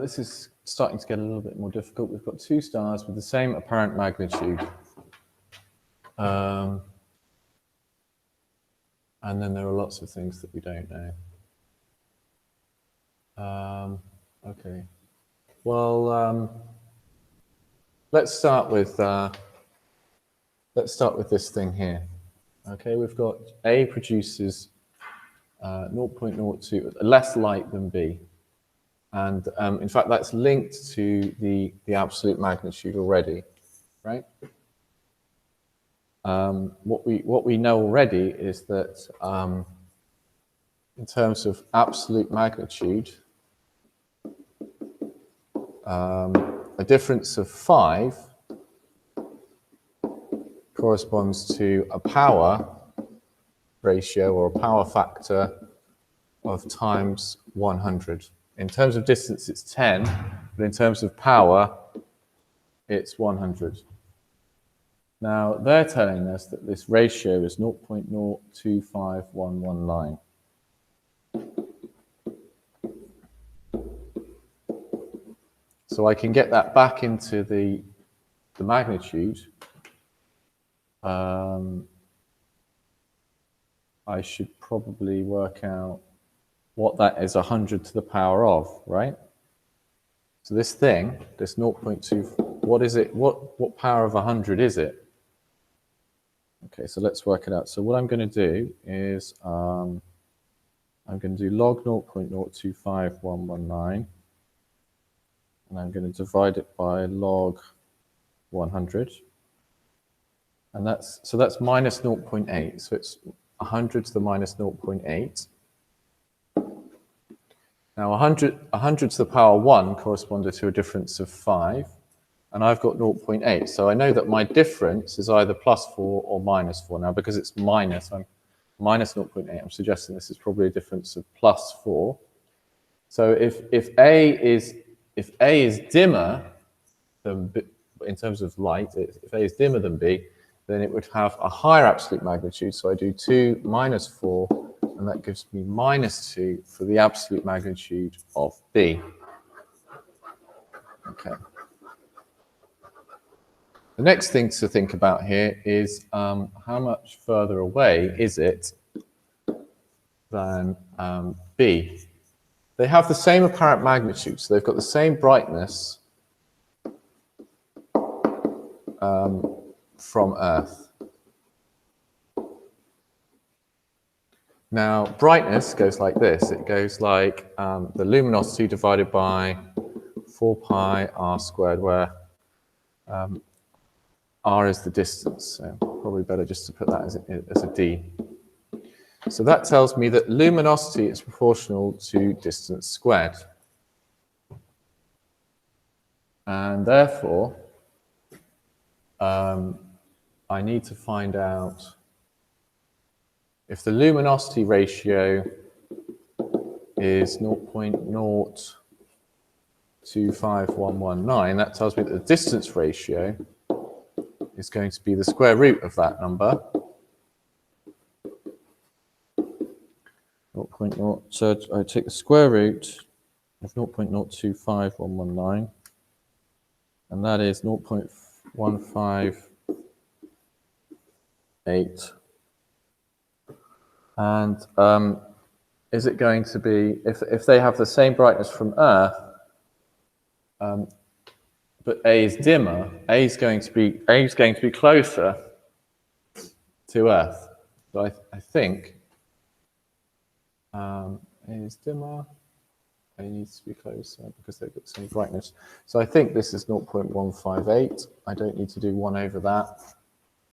This is starting to get a little bit more difficult. We've got two stars with the same apparent magnitude. And then there are lots of things that we don't know. Okay. Well, let's start with this thing here. Okay, we've got A produces 0.02 less light than B, and in fact that's linked to the absolute magnitude already, right? What we know already is that in terms of absolute magnitude, a difference of 5 corresponds to a power ratio or a power factor of times 100. In terms of distance, it's 10, but in terms of power, it's 100. Now, they're telling us that this ratio is 0.025119. So I can get that back into the magnitude. I should probably work out what that is 100 to the power of, right? So this thing, this 0.2, what is it? What power of 100 is it? Okay, so let's work it out. So what I'm going to do is I'm going to do log 0.025119, and I'm going to divide it by log 100. And that's minus 0.8. So it's 100 to the minus 0.8. Now 100 to the power 1 corresponded to a difference of 5. And I've got 0.8. So I know that my difference is either plus 4 or minus 4. Now because it's minus, I'm minus 0.8. I'm suggesting this is probably a difference of plus 4. So if A is dimmer than B, in terms of light, if A is dimmer than B, then it would have a higher absolute magnitude. So I do 2 minus 4, and that gives me minus 2 for the absolute magnitude of B. Okay. The next thing to think about here is how much further away is it than B? They have the same apparent magnitude, so they've got the same brightness from Earth. Now, brightness goes like this. It goes like the luminosity divided by 4 pi r squared, where r is the distance. So probably better just to put that as a d. So that tells me that luminosity is proportional to distance squared. And therefore, I need to find out if the luminosity ratio is 0.025119, that tells me that the distance ratio is going to be the square root of that number. So I take the square root of 0.025119, and that is 0.158. And is it going to be, if they have the same brightness from Earth, but A is dimmer, A is going to be closer to Earth. So I think A is dimmer, A needs to be closer because they've got the same brightness. So I think this is 0.158. I don't need to do 1 over that.